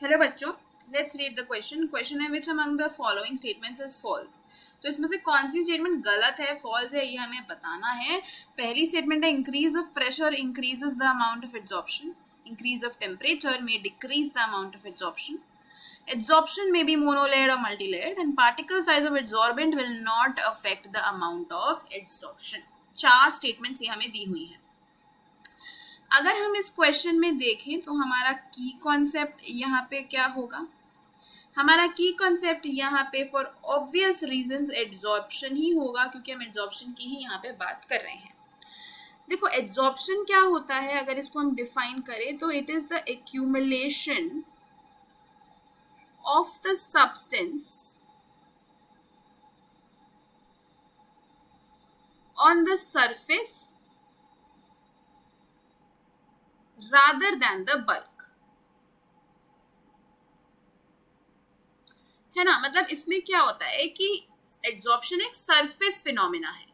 Hello बच्चों, let's read the question. Question है which among the following statements is false. तो इसमें से कौन सी स्टेटमेंट गलत है, फॉल्स है, ये हमें बताना है। पहली स्टेटमेंट है increase of pressure increases the amount of absorption, increase of temperature may decrease the amount of absorption. Absorption may be monolayered or multilayered and particle size of adsorbent will not affect the amount of adsorption. चार statements ये हमें दी हुई है। अगर हम इस question में देखें तो हमारा की कॉन्सेप्ट यहाँ पे क्या होगा? हमारा की कॉन्सेप्ट यहाँ पे फॉर ऑब्वियस रीजंस एड्जॉर्प्शन ही होगा, क्योंकि हम एड्जॉर्प्शन की ही यहाँ पे बात कर रहे हैं। देखो एड्जॉर्प्शन क्या होता है, अगर इसको हम डिफाइन करें तो it is the accumulation of the substance on the surface rather than the bulk, है ना। मतलब इसमें क्या होता है कि एड्जॉर्प्शन एक सरफेस फिनोमिना है।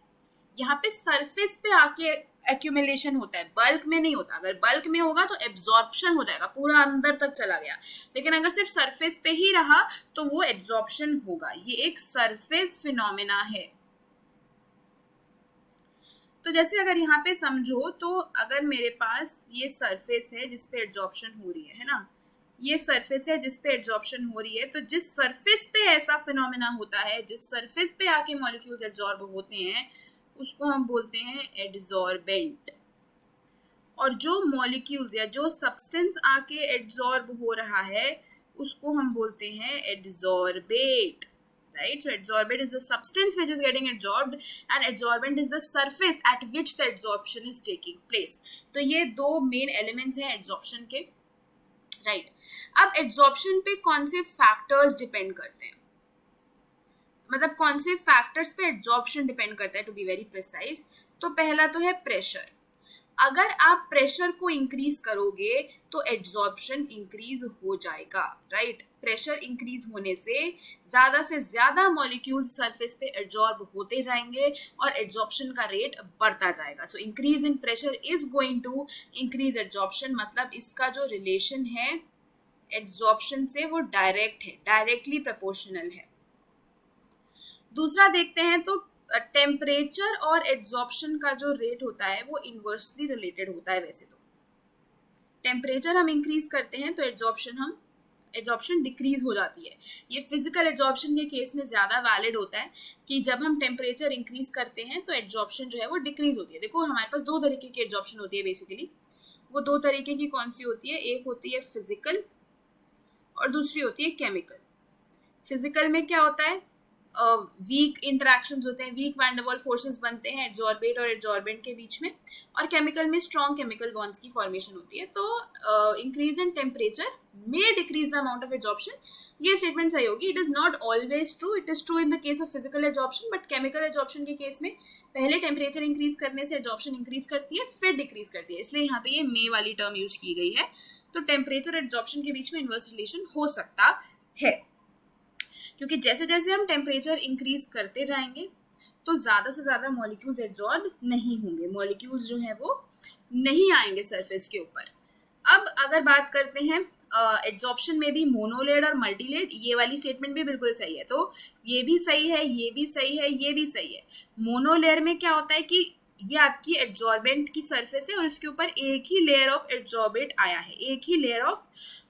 यहाँ पे सरफेस पे आके एक्यूमुलेशन होता है, बल्क में नहीं होता। अगर बल्क में होगा तो एब्जॉर्प्शन हो जाएगा, पूरा अंदर तक चला गया। लेकिन अगर सिर्फ सरफेस पे ही रहा तो वो एब्जॉर्प्शन होगा। ये एक सरफेस फिनोमिना है। तो जैसे अगर यहाँ पे समझो तो अगर मेरे पास ये सरफेस है जिस पे एड्जॉर्प्शन हो रही है ना, ये सरफेस है जिस पे एड्जॉर्प्शन हो रही है, तो जिस सरफेस पे ऐसा फिनोमेना होता है, जिस सरफेस पे आके मॉलिक्यूल्स एड्जॉर्ब होते हैं, उसको हम बोलते हैं एड्जॉर्बेंट। और जो मॉलिक्यूल्स या जो सब्सटेंस आके एड्जॉर्ब हो रहा है उसको हम बोलते हैं adsorbate, right? So adsorbate is the substance which is getting adsorbed and adsorbent is the surface at which the adsorption is taking place. तो ये दो मेन एलिमेंट्स हैं एड्जॉर्प्शन के, राइट। अब एड्जॉर्प्शन पे कौन से फैक्टर्स डिपेंड करते हैं, मतलब कौन से फैक्टर्स पे एड्जॉर्प्शन डिपेंड करता है, टू बी वेरी प्रिसाइज। तो पहला तो है प्रेशर। अगर आप प्रेशर को इंक्रीज करोगे तो एड्जॉर्प्शन इंक्रीज हो जाएगा, राइट। प्रेशर इंक्रीज होने से ज्यादा मॉलिक्यूल्स सरफेस पे एड्जॉर्ब होते जाएंगे और एड्जॉर्प्शन का रेट बढ़ता जाएगा। So increase in pressure is going to increase adsorption. मतलब इसका जो रिलेशन है एड्जॉर्प्शन से वो डायरेक्ट है, डायरेक्टली प्रोपोर्शनल है। दूसरा देखते हैं तो टेम्परेचर और एड्जॉर्प्शन का जो रेट होता है वो इनवर्सली रिलेटेड होता है। वैसे तो टेम्परेचर हम इंक्रीज करते हैं तो एड्जॉर्प्शन डिक्रीज हो जाती है। ये फिजिकल एड्जॉर्प्शन के केस में ज्यादा वैलिड होता है कि जब हम टेम्परेचर इंक्रीज करते हैं तो एड्जॉर्प्शन जो है वो डिक्रीज होती है। देखो हमारे पास दो तरीके की एड्जॉर्प्शन होती है बेसिकली। वो दो तरीके की कौन सी होती है? एक होती है फिजिकल और दूसरी होती है केमिकल। फिजिकल में क्या होता है? वीक इंटरेक्शंस होते हैं, weak van der Waals forces बनते हैं एड्जॉर्बेट और एड्जॉर्बेंट के बीच में। और केमिकल में स्ट्रॉन्ग केमिकल बॉन्ड्स की फॉर्मेशन होती है। तो increase in temperature may decrease the amount of adsorption, ये स्टेटमेंट सही होगी। It is not always true, it is true in the case of physical adsorption, but chemical adsorption के case में पहले टेम्परेचर इंक्रीज करने से एड्जॉर्प्शन इंक्रीज करती है, फिर डिक्रीज करती है। इसलिए यहाँ पे ये मे वाली टर्म यूज की गई है। तो टेम्परेचर एड्जॉर्प्शन के बीच में इनवर्स रिलेशन हो सकता है, क्योंकि जैसे जैसे हम टेम्परेचर इंक्रीज करते जाएंगे तो ज्यादा से ज्यादा मॉलिक्यूल्स एड्जॉर्ब नहीं होंगे, मॉलिक्यूल्स जो है वो नहीं आएंगे सरफेस के ऊपर। अब अगर बात करते हैं एड्जॉर्प्शन में भी मोनोलेड और मल्टीलेड, ये वाली स्टेटमेंट भी बिल्कुल सही है। तो ये भी सही है, ये भी सही है, ये भी सही है। मोनोलेयर में क्या होता है कि ये आपकी एड्जॉर्बेंट की सरफेस है और इसके ऊपर एक ही लेयर ऑफ एड्जॉर्बेट आया है, एक ही लेयर ऑफ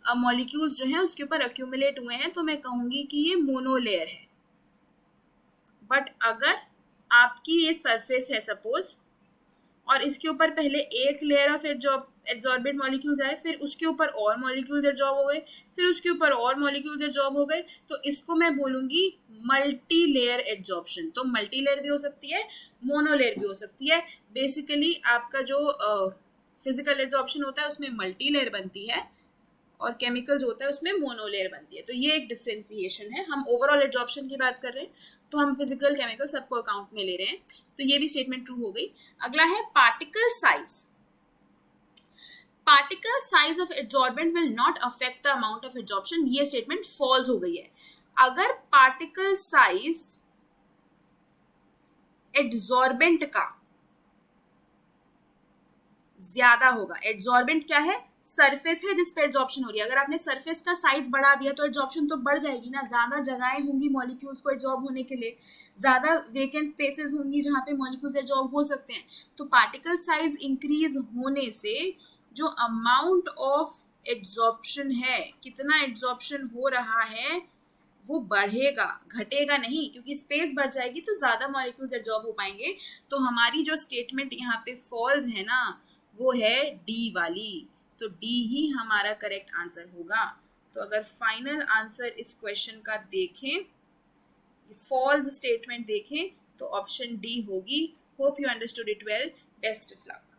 मॉलिक्यूल्स जो हैं उसके ऊपर एक्यूमुलेट हुए हैं, तो मैं कहूंगी कि ये मोनोलेयर है। बट अगर आपकी ये सरफेस है सपोज और इसके ऊपर पहले एक लेयर ऑफ एड्जॉर्बेट मॉलिक्यूल्स आए, फिर उसके ऊपर और मॉलिक्यूल्स एड्जॉर्ब हो गए, फिर उसके ऊपर और मॉलिक्यूल्स एड्जॉर्ब हो गए, तो इसको मैं बोलूंगी मल्टी लेयर एड्जॉर्प्शन। तो मल्टी लेयर भी हो सकती है, मोनोलेयर भी हो सकती है। बेसिकली आपका जो फिजिकल एड्जॉर्प्शन होता है उसमें मल्टी लेयर बनती है और केमिकल जो होता है उसमें मोनोलेयर बनती है। तो ये एक डिफ्रेंसिएशन है। हम ओवरऑल एड्जॉर्प्शन की बात कर रहे हैं तो हम फिजिकल केमिकल सबको अकाउंट में ले रहे हैं। तो ये भी स्टेटमेंट ट्रू हो गई। अगला है particle size. Particle size of adsorbent will not affect the amount of adsorption, ये स्टेटमेंट फॉल्स हो गई है। अगर पार्टिकल साइज एड्जॉर्बेंट का ज्यादा होगा, एड्जॉर्बेंट क्या है? सरफेस है जिस पे एड्जॉर्प्शन हो रही है। अगर आपने सरफेस का साइज बढ़ा दिया तो एड्जॉर्प्शन तो बढ़ जाएगी ना, ज्यादा जगहें होंगी मॉलिक्यूल्स को एड्जॉर्ब होने के लिए, ज्यादा वेकेंट स्पेसेस होंगी जहाँ पे मॉलिक्यूल्स एड्जॉर्ब हो सकते हैं। तो पार्टिकल साइज इंक्रीज होने से जो अमाउंट ऑफ एड्जॉर्प्शन है, कितना एड्जॉर्प्शन हो रहा है, वो बढ़ेगा, घटेगा नहीं, क्योंकि स्पेस बढ़ जाएगी तो ज्यादा मॉलिक्यूल्स एब्जॉर्ब हो पाएंगे। तो हमारी जो स्टेटमेंट यहाँ पे फॉल्स है ना, वो है डी वाली। तो डी ही हमारा करेक्ट आंसर होगा। तो अगर फाइनल आंसर इस क्वेश्चन का देखें, फॉल्स स्टेटमेंट देखें, तो ऑप्शन डी होगी। Hope you understood it well. Best of luck.